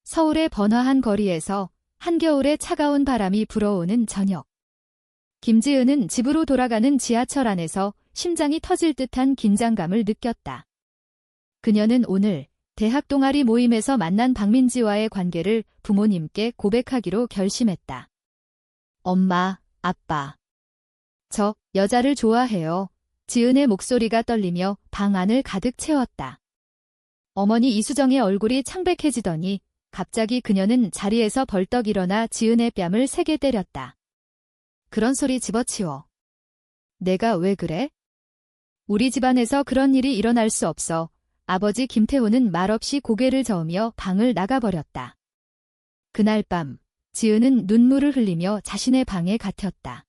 서울의 번화한 거리에서 한겨울의 차가운 바람이 불어오는 저녁. 김지은은 집으로 돌아가는 지하철 안에서 심장이 터질 듯한 긴장감을 느꼈다. 그녀는 오늘 대학 동아리 모임에서 만난 박민지와의 관계를 부모님께 고백하기로 결심했다. 엄마, 아빠. 저 여자를 좋아해요. 지은의 목소리가 떨리며 방 안을 가득 채웠다. 어머니 이수정의 얼굴이 창백해지더니 갑자기 그녀는 자리에서 벌떡 일어나 지은의 뺨을 세게 때렸다. 그런 소리 집어치워. 내가 왜 그래? 우리 집안에서 그런 일이 일어날 수 없어. 아버지 김태호는 말없이 고개를 저으며 방을 나가버렸다. 그날 밤, 지은은 눈물을 흘리며 자신의 방에 갇혔다.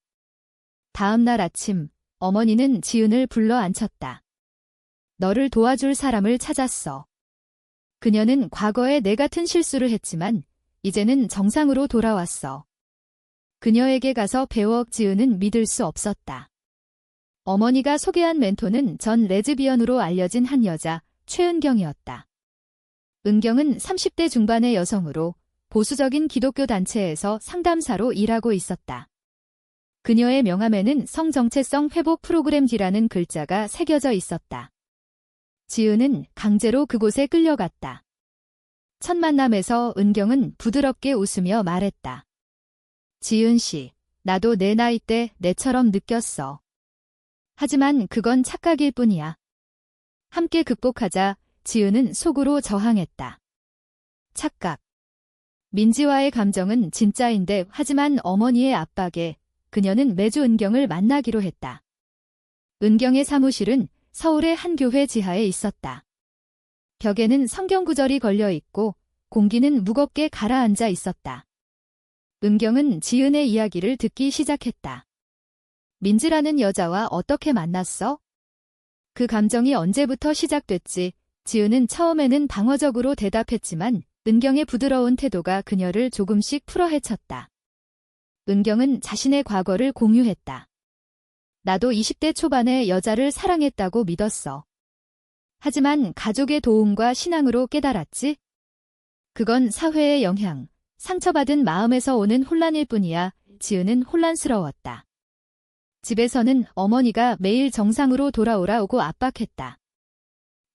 다음 날 아침, 어머니는 지은을 불러 앉혔다. 너를 도와줄 사람을 찾았어. 그녀는 과거에 내 같은 실수를 했지만 이제는 정상으로 돌아왔어. 그녀에게 가서 배워. 지은은 믿을 수 없었다. 어머니가 소개한 멘토는 전 레즈비언으로 알려진 한 여자, 최은경이었다. 은경은 30대 중반의 여성으로 보수적인 기독교 단체에서 상담사로 일하고 있었다. 그녀의 명함에는 성정체성 회복 프로그램이라는 글자가 새겨져 있었다. 지은은 강제로 그곳에 끌려갔다. 첫 만남에서 은경은 부드럽게 웃으며 말했다. 지은 씨, 나도 내 나이 때 내처럼 느꼈어. 하지만 그건 착각일 뿐이야. 함께 극복하자. 지은은 속으로 저항했다. 착각. 민지와의 감정은 진짜인데 하지만 어머니의 압박에 그녀는 매주 은경을 만나기로 했다. 은경의 사무실은 서울의 한 교회 지하에 있었다. 벽에는 성경 구절이 걸려 있고 공기는 무겁게 가라앉아 있었다. 은경은 지은의 이야기를 듣기 시작했다. 민지라는 여자와 어떻게 만났어? 그 감정이 언제부터 시작됐지? 지은은 처음에는 방어적으로 대답했지만 은경의 부드러운 태도가 그녀를 조금씩 풀어헤쳤다. 은경은 자신의 과거를 공유했다. 나도 20대 초반에 여자를 사랑했다고 믿었어. 하지만 가족의 도움과 신앙으로 깨달았지? 그건 사회의 영향, 상처받은 마음에서 오는 혼란일 뿐이야. 지은은 혼란스러웠다. 집에서는 어머니가 매일 정상으로 돌아오라고 압박했다.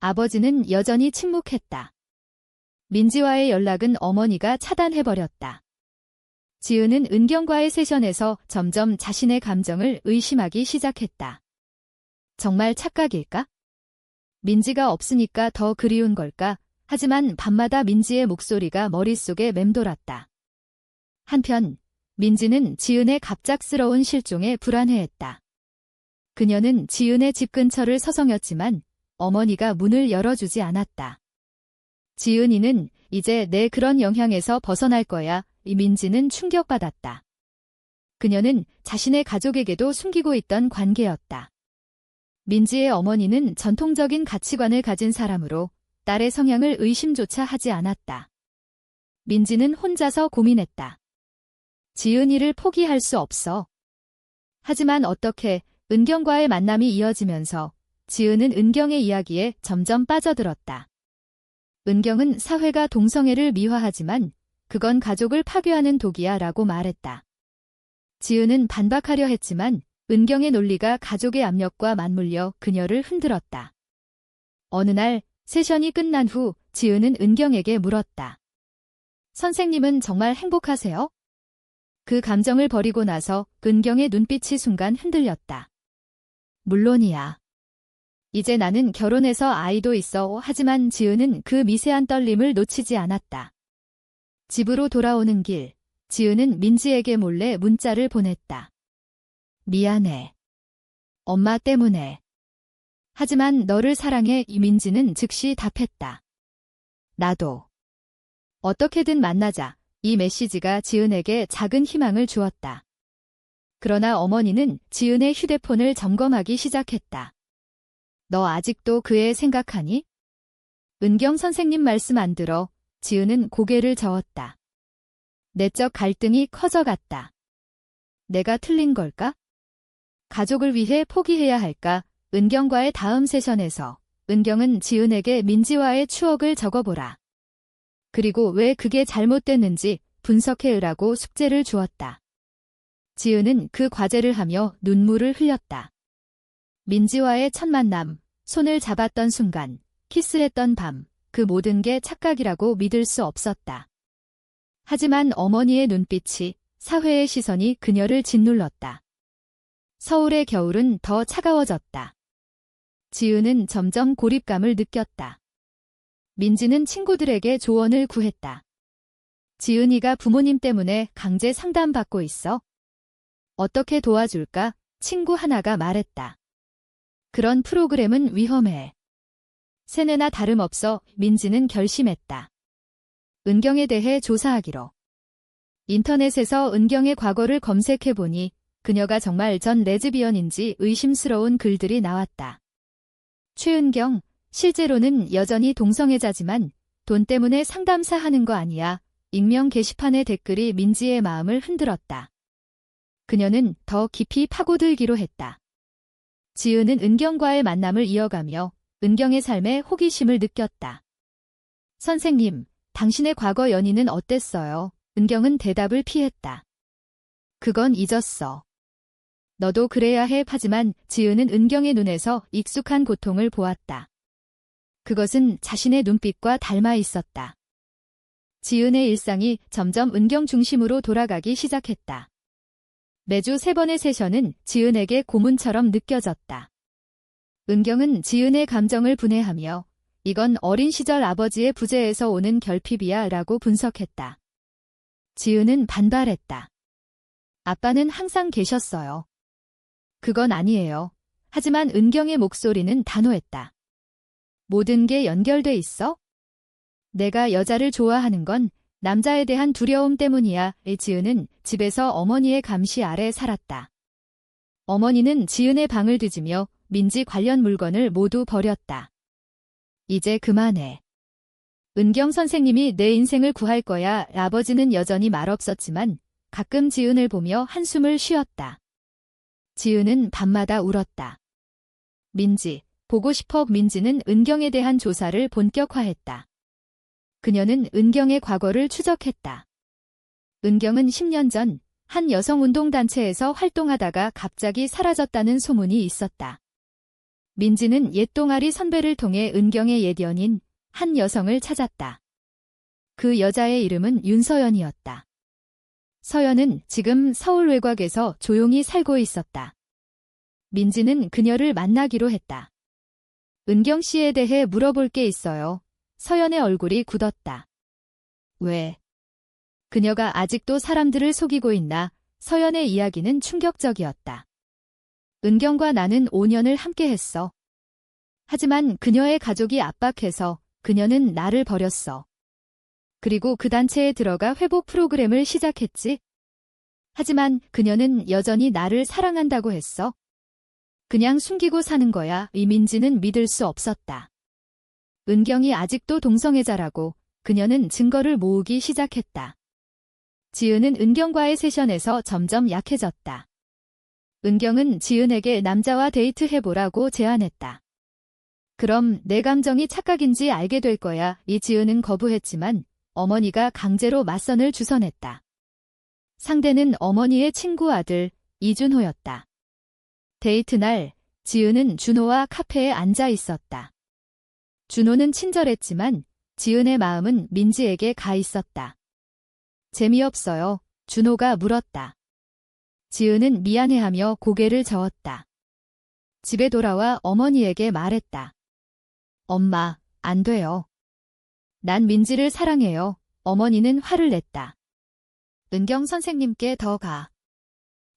아버지는 여전히 침묵했다. 민지와의 연락은 어머니가 차단해버렸다. 지은은 은경과의 세션에서 점점 자신의 감정을 의심하기 시작했다. 정말 착각일까? 민지가 없으니까 더 그리운 걸까? 하지만 밤마다 민지의 목소리가 머릿속에 맴돌았다. 한편 민지는 지은의 갑작스러운 실종에 불안해했다. 그녀는 지은의 집 근처를 서성였지만 어머니가 문을 열어주지 않았다. 지은이는 이제 내 그런 영향에서 벗어날 거야. 민지는 충격받았다. 그녀는 자신의 가족에게도 숨기고 있던 관계였다. 민지의 어머니는 전통적인 가치관을 가진 사람으로 딸의 성향을 의심조차 하지 않았다. 민지는 혼자서 고민했다. 지은이를 포기할 수 없어. 하지만 어떻게? 은경과의 만남이 이어지면서 지은은 은경의 이야기에 점점 빠져들었다. 은경은 사회가 동성애를 미화하지만 그건 가족을 파괴하는 독이야 라고 말했다. 지은은 반박하려 했지만 은경의 논리가 가족의 압력과 맞물려 그녀를 흔들었다. 어느 날 세션이 끝난 후 지은은 은경에게 물었다. 선생님은 정말 행복하세요? 그 감정을 버리고 나서 은경의 눈빛이 순간 흔들렸다. 물론이야. 이제 나는 결혼해서 아이도 있어. 하지만 지은은 그 미세한 떨림을 놓치지 않았다. 집으로 돌아오는 길, 지은은 민지에게 몰래 문자를 보냈다. 미안해. 엄마 때문에. 하지만 너를 사랑해. 민지는 즉시 답했다. 나도. 어떻게든 만나자. 이 메시지가 지은에게 작은 희망을 주었다. 그러나 어머니는 지은의 휴대폰을 점검하기 시작했다. 너 아직도 그 애 생각하니? 은경 선생님 말씀 안 들어. 지은은 고개를 저었다. 내적 갈등이 커져갔다. 내가 틀린 걸까? 가족을 위해 포기해야 할까? 은경과의 다음 세션에서 은경은 지은에게 민지와의 추억을 적어보라. 그리고 왜 그게 잘못됐는지 분석해으라고 숙제를 주었다. 지은은 그 과제를 하며 눈물을 흘렸다. 민지와의 첫 만남, 손을 잡았던 순간, 키스했던 밤, 그 모든 게 착각이라고 믿을 수 없었다. 하지만 어머니의 눈빛이, 사회의 시선이 그녀를 짓눌렀다. 서울의 겨울은 더 차가워졌다. 지은은 점점 고립감을 느꼈다. 민지는 친구들에게 조언을 구했다. 지은이가 부모님 때문에 강제 상담받고 있어. 어떻게 도와줄까? 친구 하나가 말했다. 그런 프로그램은 위험해. 세뇌나 다름없어 민지는 결심했다. 은경에 대해 조사하기로. 인터넷에서 은경의 과거를 검색해보니 그녀가 정말 전 레즈비언인지 의심스러운 글들이 나왔다. 최은경, 실제로는 여전히 동성애자지만 돈 때문에 상담사 하는 거 아니야. 익명 게시판의 댓글이 민지의 마음을 흔들었다. 그녀는 더 깊이 파고들기로 했다. 지은은 은경과의 만남을 이어가며 은경의 삶에 호기심을 느꼈다. 선생님, 당신의 과거 연인은 어땠어요? 은경은 대답을 피했다. 그건 잊었어. 너도 그래야 해. 하지만 지은은 은경의 눈에서 익숙한 고통을 보았다. 그것은 자신의 눈빛과 닮아 있었다. 지은의 일상이 점점 은경 중심으로 돌아가기 시작했다. 매주 3번의 세션은 지은에게 고문처럼 느껴졌다. 은경은 지은의 감정을 분해하며 이건 어린 시절 아버지의 부재에서 오는 결핍이야 라고 분석했다. 지은은 반발했다. 아빠는 항상 계셨어요. 그건 아니에요. 하지만 은경의 목소리는 단호했다. 모든 게 연결돼 있어? 내가 여자를 좋아하는 건 남자에 대한 두려움 때문이야. 지은은 집에서 어머니의 감시 아래 살았다. 어머니는 지은의 방을 뒤지며 민지 관련 물건을 모두 버렸다. 이제 그만해. 은경 선생님이 내 인생을 구할 거야. 아버지는 여전히 말없었지만 가끔 지은을 보며 한숨을 쉬었다. 지은은 밤마다 울었다. 민지, 보고 싶어. 민지는 은경에 대한 조사를 본격화했다. 그녀는 은경의 과거를 추적했다. 은경은 10년 전 한 여성운동단체에서 활동하다가 갑자기 사라졌다는 소문이 있었다. 민지는 옛 동아리 선배를 통해 은경의 옛 연인, 한 여성을 찾았다. 그 여자의 이름은 윤서연이었다. 서연은 지금 서울 외곽에서 조용히 살고 있었다. 민지는 그녀를 만나기로 했다. 은경 씨에 대해 물어볼 게 있어요. 서연의 얼굴이 굳었다. 왜? 그녀가 아직도 사람들을 속이고 있나? 서연의 이야기는 충격적이었다. 은경과 나는 5년을 함께했어. 하지만 그녀의 가족이 압박해서 그녀는 나를 버렸어. 그리고 그 단체에 들어가 회복 프로그램을 시작했지. 하지만 그녀는 여전히 나를 사랑한다고 했어. 그냥 숨기고 사는 거야. 이민지는 믿을 수 없었다. 은경이 아직도 동성애자라고 그녀는 증거를 모으기 시작했다. 지은은 은경과의 세션에서 점점 약해졌다. 은경은 지은에게 남자와 데이트해보라고 제안했다. 그럼 내 감정이 착각인지 알게 될 거야. 이 지은은 거부했지만 어머니가 강제로 맞선을 주선했다. 상대는 어머니의 친구 아들 이준호였다. 데이트 날 지은은 준호와 카페에 앉아 있었다. 준호는 친절했지만 지은의 마음은 민지에게 가 있었다. 재미없어요. 준호가 물었다. 지은은 미안해하며 고개를 저었다. 집에 돌아와 어머니에게 말했다. 엄마, 안 돼요. 난 민지를 사랑해요. 어머니는 화를 냈다. 은경 선생님께 더 가.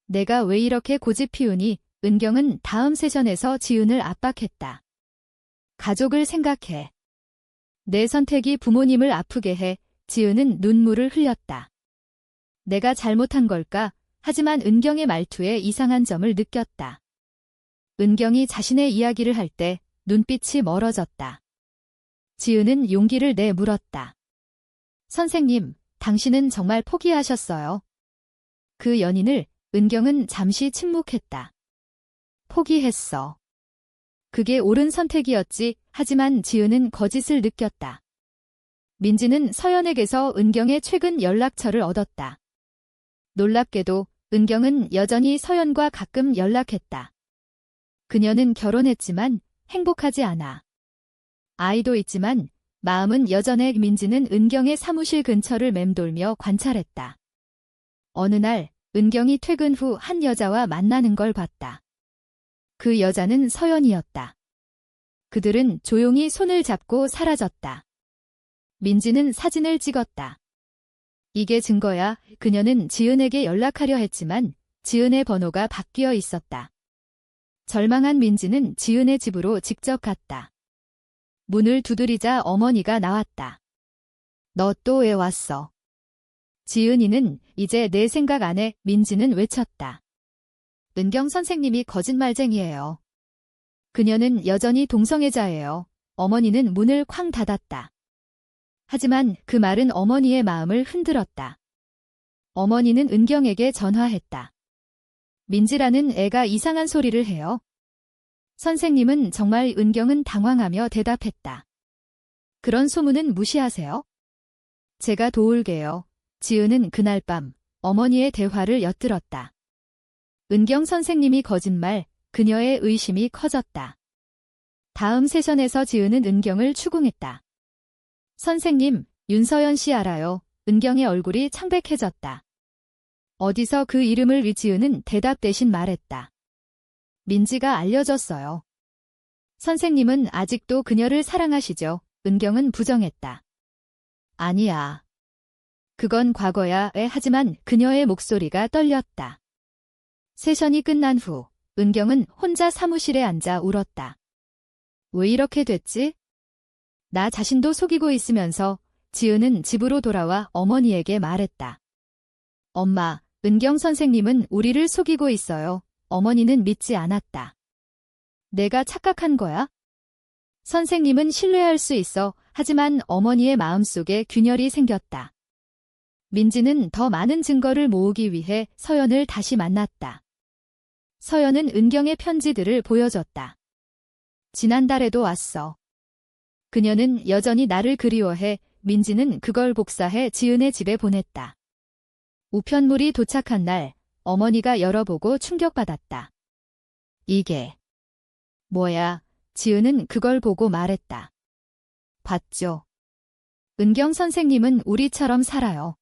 내가 왜 이렇게 고집 피우니? 은경은 다음 세션에서 지은을 압박했다. 가족을 생각해. 내 선택이 부모님을 아프게 해. 지은은 눈물을 흘렸다. 내가 잘못한 걸까? 하지만 은경의 말투에 이상한 점을 느꼈다. 은경이 자신의 이야기를 할 때 눈빛이 멀어졌다. 지은은 용기를 내 물었다. 선생님, 당신은 정말 포기하셨어요? 그 연인을 은경은 잠시 침묵했다. 포기했어. 그게 옳은 선택이었지. 하지만 지은은 거짓을 느꼈다. 민지는 서연에게서 은경의 최근 연락처를 얻었다. 놀랍게도 은경은 여전히 서연과 가끔 연락했다. 그녀는 결혼했지만 행복하지 않아. 아이도 있지만 마음은 여전해. 민지는 은경의 사무실 근처를 맴돌며 관찰했다. 어느 날 은경이 퇴근 후 한 여자와 만나는 걸 봤다. 그 여자는 서연이었다. 그들은 조용히 손을 잡고 사라졌다. 민지는 사진을 찍었다. 이게 증거야. 그녀는 지은에게 연락하려 했지만 지은의 번호가 바뀌어 있었다. 절망한 민지는 지은의 집으로 직접 갔다. 문을 두드리자 어머니가 나왔다. 너 또 왜 왔어? 지은이는 이제 내 생각 안 해. 민지는 외쳤다. 은경 선생님이 거짓말쟁이에요. 그녀는 여전히 동성애자예요. 어머니는 문을 쾅 닫았다. 하지만 그 말은 어머니의 마음을 흔들었다. 어머니는 은경에게 전화했다. 민지라는 애가 이상한 소리를 해요. 선생님은 정말. 은경은 당황하며 대답했다. 그런 소문은 무시하세요. 제가 도울게요. 지은은 그날 밤 어머니의 대화를 엿들었다. 은경 선생님이 거짓말. 그녀의 의심이 커졌다. 다음 세션에서 지은은 은경을 추궁했다. 선생님, 윤서연 씨 알아요? 은경의 얼굴이 창백해졌다. 어디서 그 이름을? 지은은 대답 대신 말했다. 민지가 알려줬어요. 선생님은 아직도 그녀를 사랑하시죠? 은경은 부정했다. 아니야. 그건 과거야. 하지만 그녀의 목소리가 떨렸다. 세션이 끝난 후 은경은 혼자 사무실에 앉아 울었다. 왜 이렇게 됐지? 나 자신도 속이고 있으면서. 지은은 집으로 돌아와 어머니에게 말했다. 엄마, 은경 선생님은 우리를 속이고 있어요. 어머니는 믿지 않았다. 내가 착각한 거야? 선생님은 신뢰할 수 있어. 하지만 어머니의 마음속에 균열이 생겼다. 민지는 더 많은 증거를 모으기 위해 서연을 다시 만났다. 서연은 은경의 편지들을 보여줬다. 지난달에도 왔어. 그녀는 여전히 나를 그리워해. 민지는 그걸 복사해 지은의 집에 보냈다. 우편물이 도착한 날 어머니가 열어보고 충격받았다. 이게 뭐야? 지은은 그걸 보고 말했다. 봤죠? 은경 선생님은 우리처럼 살아요.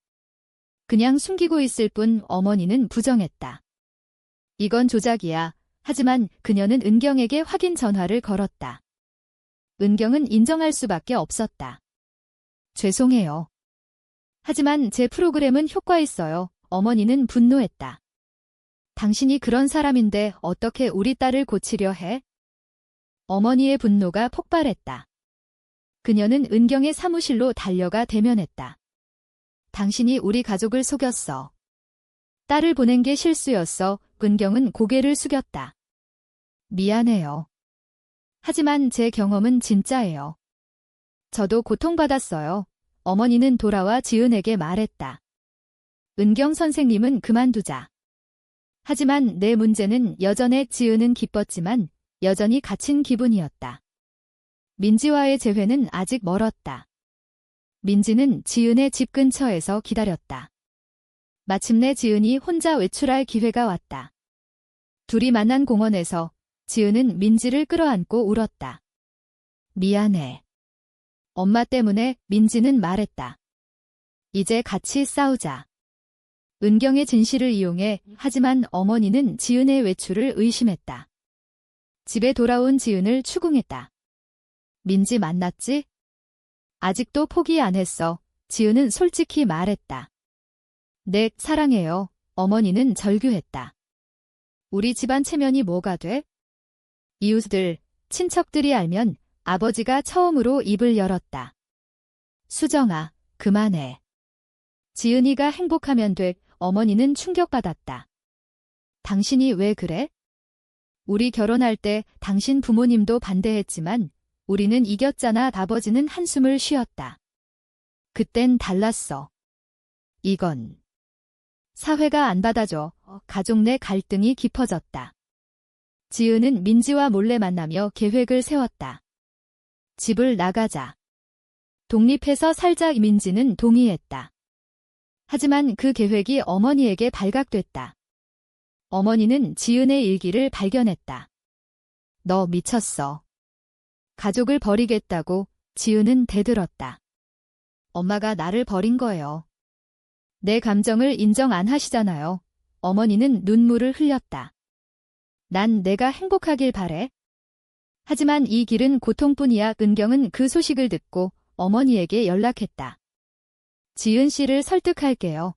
그냥 숨기고 있을 뿐. 어머니는 부정했다. 이건 조작이야. 하지만 그녀는 은경에게 확인 전화를 걸었다. 은경은 인정할 수밖에 없었다. 죄송해요. 하지만 제 프로그램은 효과 있어요. 어머니는 분노했다. 당신이 그런 사람인데 어떻게 우리 딸을 고치려 해? 어머니의 분노가 폭발했다. 그녀는 은경의 사무실로 달려가 대면했다. 당신이 우리 가족을 속였어. 딸을 보낸 게 실수였어. 은경은 고개를 숙였다. 미안해요. 하지만 제 경험은 진짜예요. 저도 고통받았어요. 어머니는 돌아와 지은에게 말했다. 은경 선생님은 그만두자. 하지만 내 문제는 여전해. 지은은 기뻤지만 여전히 갇힌 기분이었다. 민지와의 재회는 아직 멀었다. 민지는 지은의 집 근처에서 기다렸다. 마침내 지은이 혼자 외출할 기회가 왔다. 둘이 만난 공원에서 지은은 민지를 끌어안고 울었다. 미안해. 엄마 때문에. 민지는 말했다. 이제 같이 싸우자. 은경의 진실을 이용해. 하지만 어머니는 지은의 외출을 의심했다. 집에 돌아온 지은을 추궁했다. 민지 만났지? 아직도 포기 안 했어. 지은은 솔직히 말했다. 네, 사랑해요. 어머니는 절규했다. 우리 집안 체면이 뭐가 돼? 이웃들, 친척들이 알면. 아버지가 처음으로 입을 열었다. 수정아, 그만해. 지은이가 행복하면 돼. 어머니는 충격받았다. 당신이 왜 그래? 우리 결혼할 때 당신 부모님도 반대했지만 우리는 이겼잖아. 아버지는 한숨을 쉬었다. 그땐 달랐어. 이건 사회가 안 받아줘. 가족 내 갈등이 깊어졌다. 지은은 민지와 몰래 만나며 계획을 세웠다. 집을 나가자. 독립해서 살자. 민지는 동의했다. 하지만 그 계획이 어머니에게 발각됐다. 어머니는 지은의 일기를 발견했다. 너 미쳤어. 가족을 버리겠다고. 지은은 대들었다. 엄마가 나를 버린 거예요. 내 감정을 인정 안 하시잖아요. 어머니는 눈물을 흘렸다. 난 내가 행복하길 바래. 하지만 이 길은 고통뿐이야. 은경은 그 소식을 듣고 어머니에게 연락했다. 지은 씨를 설득할게요.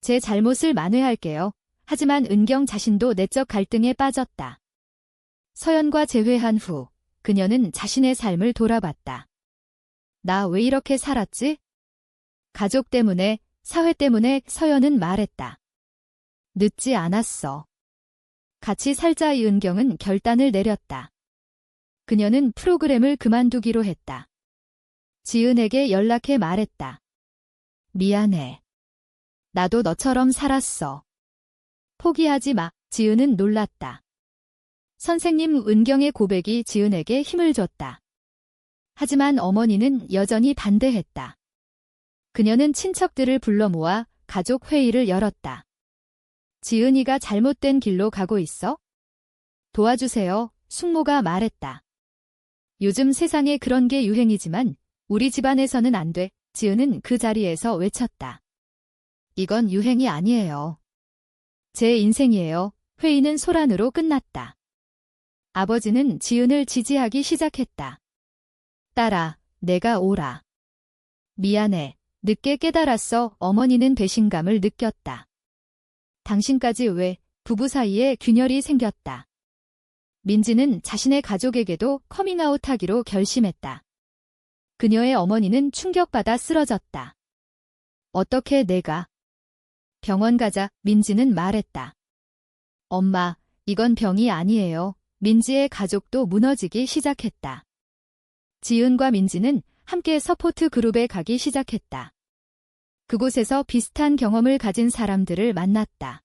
제 잘못을 만회할게요. 하지만 은경 자신도 내적 갈등에 빠졌다. 서연과 재회한 후 그녀는 자신의 삶을 돌아봤다. 나 왜 이렇게 살았지? 가족 때문에, 사회 때문에. 서연은 말했다. 늦지 않았어. 같이 살자. 이은경은 결단을 내렸다. 그녀는 프로그램을 그만두기로 했다. 지은에게 연락해 말했다. 미안해. 나도 너처럼 살았어. 포기하지 마. 지은은 놀랐다. 선생님. 은경의 고백이 지은에게 힘을 줬다. 하지만 어머니는 여전히 반대했다. 그녀는 친척들을 불러 모아 가족 회의를 열었다. 지은이가 잘못된 길로 가고 있어? 도와주세요. 숙모가 말했다. 요즘 세상에 그런 게 유행이지만 우리 집안에서는 안 돼. 지은은 그 자리에서 외쳤다. 이건 유행이 아니에요. 제 인생이에요. 회의는 소란으로 끝났다. 아버지는 지은을 지지하기 시작했다. 딸아, 내가 옳아. 미안해. 늦게 깨달았어. 어머니는 배신감을 느꼈다. 당신까지 왜? 부부 사이에 균열이 생겼다. 민지는 자신의 가족에게도 커밍아웃하기로 결심했다. 그녀의 어머니는 충격받아 쓰러졌다. 어떻게 내가? 병원 가자. 민지는 말했다. 엄마, 이건 병이 아니에요. 민지의 가족도 무너지기 시작했다. 지은과 민지는 함께 서포트 그룹에 가기 시작했다. 그곳에서 비슷한 경험을 가진 사람들을 만났다.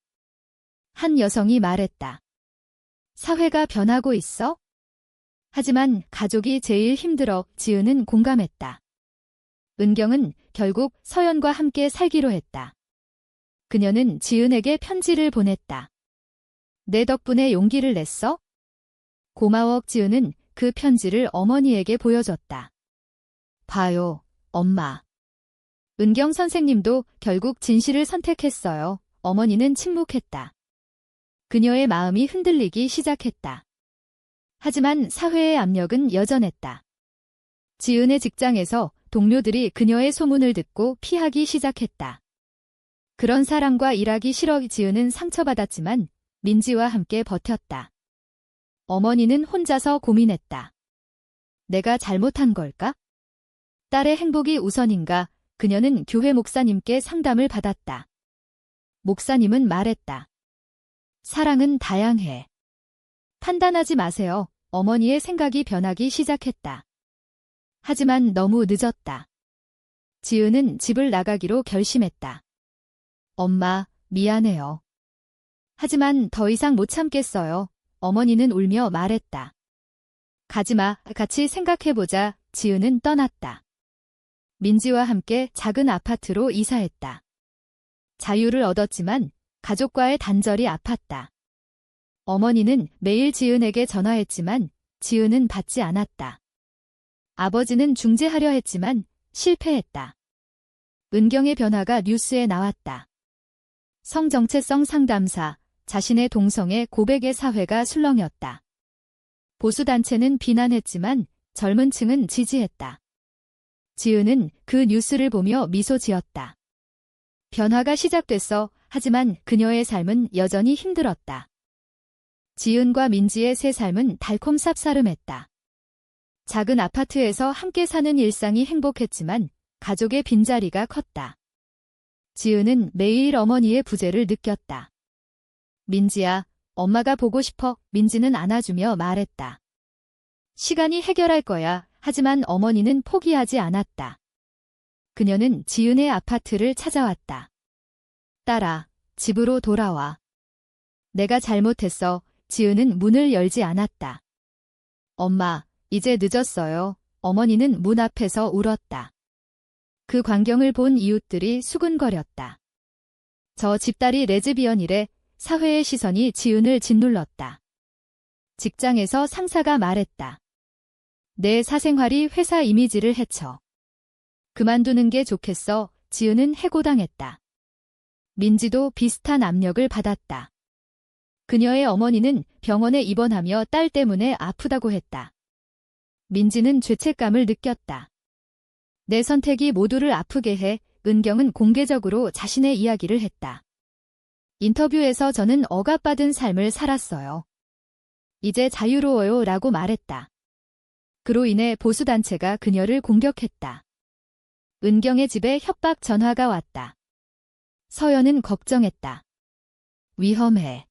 한 여성이 말했다. 사회가 변하고 있어? 하지만 가족이 제일 힘들어. 지은은 공감했다. 은경은 결국 서연과 함께 살기로 했다. 그녀는 지은에게 편지를 보냈다. 내 덕분에 용기를 냈어? 고마워. 지은은 그 편지를 어머니에게 보여줬다. 봐요, 엄마. 은경 선생님도 결국 진실을 선택했어요. 어머니는 침묵했다. 그녀의 마음이 흔들리기 시작했다. 하지만 사회의 압력은 여전했다. 지은의 직장에서 동료들이 그녀의 소문을 듣고 피하기 시작했다. 그런 사람과 일하기 싫어. 지은은 상처받았지만 민지와 함께 버텼다. 어머니는 혼자서 고민했다. 내가 잘못한 걸까? 딸의 행복이 우선인가? 그녀는 교회 목사님께 상담을 받았다. 목사님은 말했다. 사랑은 다양해. 판단하지 마세요. 어머니의 생각이 변하기 시작했다. 하지만 너무 늦었다. 지은은 집을 나가기로 결심했다. 엄마, 미안해요. 하지만 더 이상 못 참겠어요. 어머니는 울며 말했다. 가지마. 같이 생각해보자. 지은은 떠났다. 민지와 함께 작은 아파트로 이사했다. 자유를 얻었지만 가족과의 단절이 아팠다. 어머니는 매일 지은에게 전화했지만 지은은 받지 않았다. 아버지는 중재하려 했지만 실패했다. 은경의 변화가 뉴스에 나왔다. 성정체성 상담사, 자신의 동성애 고백의 사회가 술렁였다. 보수단체는 비난했지만 젊은 층은 지지했다. 지은은 그 뉴스를 보며 미소 지었다. 변화가 시작됐어. 하지만 그녀의 삶은 여전히 힘들었다. 지은과 민지의 새 삶은 달콤 쌉싸름했다. 작은 아파트에서 함께 사는 일상이 행복했지만 가족의 빈자리가 컸다. 지은은 매일 어머니의 부재를 느꼈다. 민지야, 엄마가 보고 싶어. 민지는 안아주며 말했다. 시간이 해결할 거야. 하지만 어머니는 포기하지 않았다. 그녀는 지은의 아파트를 찾아왔다. 딸아, 집으로 돌아와. 내가 잘못했어. 지은은 문을 열지 않았다. 엄마, 이제 늦었어요. 어머니는 문 앞에서 울었다. 그 광경을 본 이웃들이 수군거렸다. 저 집딸이 레즈비언이래. 사회의 시선이 지은을 짓눌렀다. 직장에서 상사가 말했다. 내 사생활이 회사 이미지를 해쳐. 그만두는 게 좋겠어. 지은은 해고당했다. 민지도 비슷한 압력을 받았다. 그녀의 어머니는 병원에 입원하며 딸 때문에 아프다고 했다. 민지는 죄책감을 느꼈다. 내 선택이 모두를 아프게 해. 은경은 공개적으로 자신의 이야기를 했다. 인터뷰에서 저는 억압받은 삶을 살았어요. 이제 자유로워요 라고 말했다. 그로 인해 보수단체가 그녀를 공격했다. 은경의 집에 협박 전화가 왔다. 서연은 걱정했다. 위험해.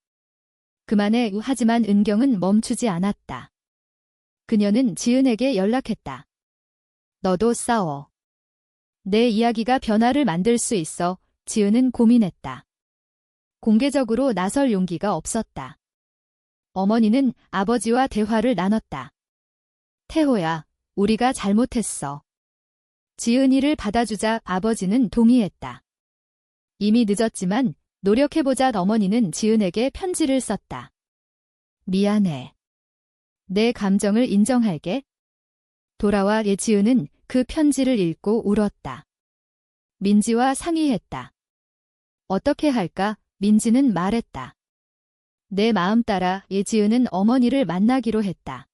그만해. 하지만 은경은 멈추지 않았다. 그녀는 지은에게 연락했다. 너도 싸워. 내 이야기가 변화를 만들 수 있어. 지은은 고민했다. 공개적으로 나설 용기가 없었다. 어머니는 아버지와 대화를 나눴다. 태호야, 우리가 잘못했어. 지은이를 받아주자. 아버지는 동의했다. 이미 늦었지만 노력해보자. 어머니는 지은에게 편지를 썼다. 미안해. 내 감정을 인정할게. 돌아와. 지은은 그 편지를 읽고 울었다. 민지와 상의했다. 어떻게 할까? 민지는 말했다. 내 마음 따라. 지은은 어머니를 만나기로 했다.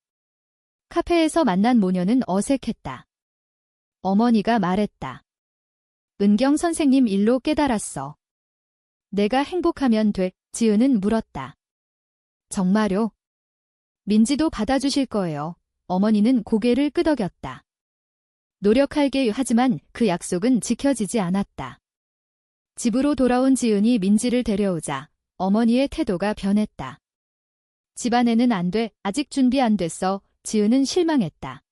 카페에서 만난 모녀는 어색했다. 어머니가 말했다. 은경 선생님 일로 깨달았어. 내가 행복하면 돼. 지은은 물었다. 정말요? 민지도 받아주실 거예요. 어머니는 고개를 끄덕였다. 노력할게. 하지만 그 약속은 지켜지지 않았다. 집으로 돌아온 지은이 민지를 데려오자 어머니의 태도가 변했다. 집안에는 안 돼. 아직 준비 안 됐어. 지은은 실망했다.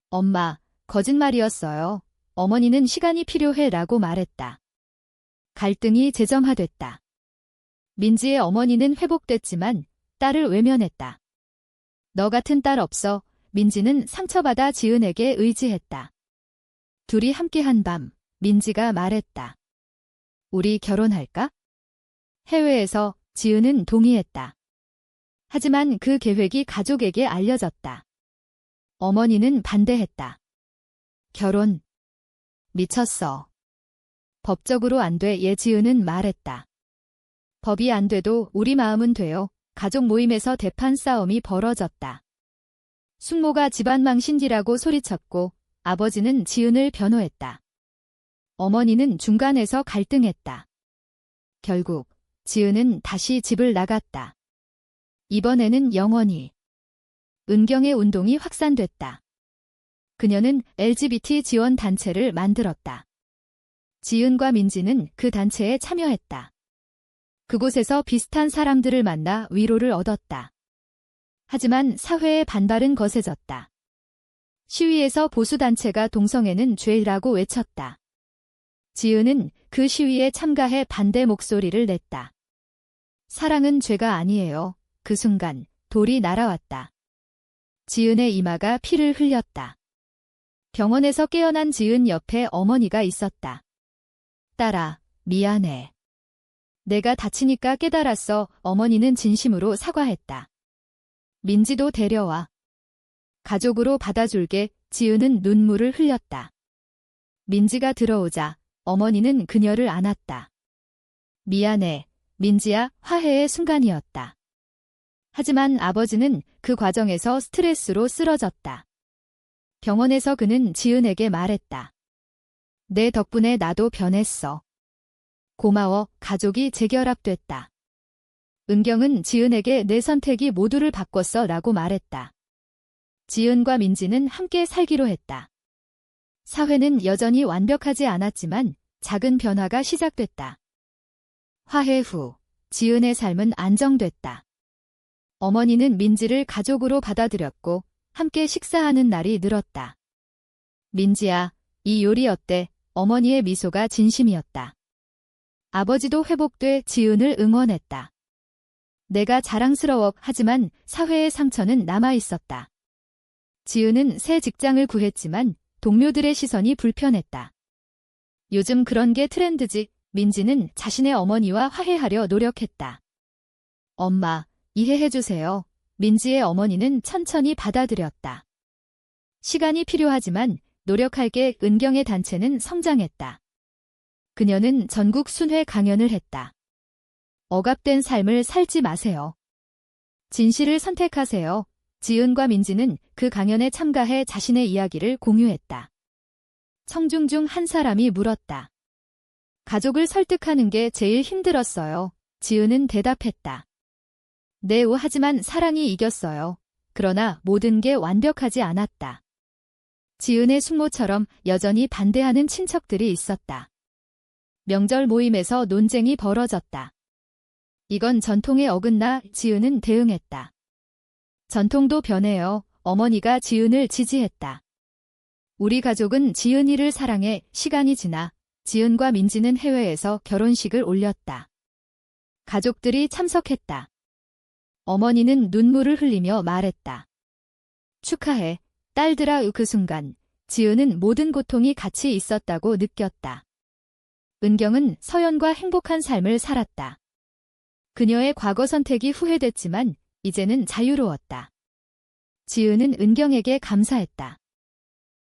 엄마, 거짓말이었어요. 어머니는 시간이 필요해 라고 말했다. 갈등이 재점화됐다. 민지의 어머니는 회복됐지만 딸을 외면했다. 너 같은 딸 없어. 민지는 상처받아 지은에게 의지했다. 둘이 함께한 밤, 민지가 말했다. 우리 결혼할까? 해외에서. 지은은 동의했다. 하지만 그 계획이 가족에게 알려졌다. 어머니는 반대했다. 결혼. 미쳤어. 법적으로 안 돼. 지은은 말했다. 법이 안 돼도 우리 마음은 돼요. 가족 모임에서 대판 싸움이 벌어졌다. 숙모가 집안 망신지라고 소리쳤고 아버지는 지은을 변호했다. 어머니는 중간에서 갈등했다. 결국 지은은 다시 집을 나갔다. 이번에는 영원히. 은경의 운동이 확산됐다. 그녀는 LGBT 지원 단체를 만들었다. 지은과 민지는 그 단체에 참여했다. 그곳에서 비슷한 사람들을 만나 위로를 얻었다. 하지만 사회의 반발은 거세졌다. 시위에서 보수단체가 동성애는 죄라고 외쳤다. 지은은 그 시위에 참가해 반대 목소리를 냈다. 사랑은 죄가 아니에요. 그 순간 돌이 날아왔다. 지은의 이마가 피를 흘렸다. 병원에서 깨어난 지은 옆에 어머니가 있었다. 딸아, 미안해. 내가 다치니까 깨달았어. 어머니는 진심으로 사과했다. 민지도 데려와. 가족으로 받아줄게. 지은은 눈물을 흘렸다. 민지가 들어오자 어머니는 그녀를 안았다. 미안해, 민지야. 화해의 순간이었다. 하지만 아버지는 그 과정에서 스트레스로 쓰러졌다. 병원에서 그는 지은에게 말했다. 내 덕분에 나도 변했어. 고마워. 가족이 재결합됐다. 은경은 지은에게 내 선택이 모두를 바꿨어 라고 말했다. 지은과 민지는 함께 살기로 했다. 사회는 여전히 완벽하지 않았지만 작은 변화가 시작됐다. 화해 후 지은의 삶은 안정됐다. 어머니는 민지를 가족으로 받아들였고 함께 식사하는 날이 늘었다. 민지야, 이 요리 어때? 어머니의 미소가 진심이었다. 아버지도 회복돼 지은을 응원했다. 내가 자랑스러워. 하지만 사회의 상처는 남아있었다. 지은은 새 직장을 구했지만 동료들의 시선이 불편했다. 요즘 그런 게 트렌드지. 민지는 자신의 어머니와 화해하려 노력했다. 엄마, 이해해주세요. 민지의 어머니는 천천히 받아들였다. 시간이 필요하지만 노력할게. 은경의 단체는 성장했다. 그녀는 전국 순회 강연을 했다. 억압된 삶을 살지 마세요. 진실을 선택하세요. 지은과 민지는 그 강연에 참가해 자신의 이야기를 공유했다. 청중 중 한 사람이 물었다. 가족을 설득하는 게 제일 힘들었어요. 지은은 대답했다. 네, 하지만 사랑이 이겼어요. 그러나 모든 게 완벽하지 않았다. 지은의 숙모처럼 여전히 반대하는 친척들이 있었다. 명절 모임에서 논쟁이 벌어졌다. 이건 전통에 어긋나. 지은은 대응했다. 전통도 변해요. 어머니가 지은을 지지했다. 우리 가족은 지은이를 사랑해. 시간이 지나 지은과 민지는 해외에서 결혼식을 올렸다. 가족들이 참석했다. 어머니는 눈물을 흘리며 말했다. 축하해, 딸들아. 그 순간 지은은 모든 고통이 같이 있었다고 느꼈다. 은경은 서연과 행복한 삶을 살았다. 그녀의 과거 선택이 후회됐지만 이제는 자유로웠다. 지은은 은경에게 감사했다.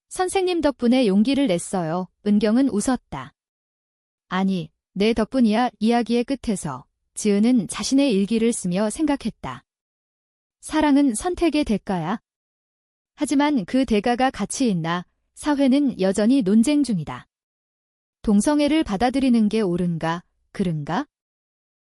선생님 덕분에 용기를 냈어요. 은경은 웃었다. 아니, 내 덕분이야. 이야기의 끝에서 지은은 자신의 일기를 쓰며 생각했다. 사랑은 선택의 대가야. 하지만 그 대가가 가치 있나? 사회는 여전히 논쟁 중이다. 동성애를 받아들이는 게 옳은가, 그른가?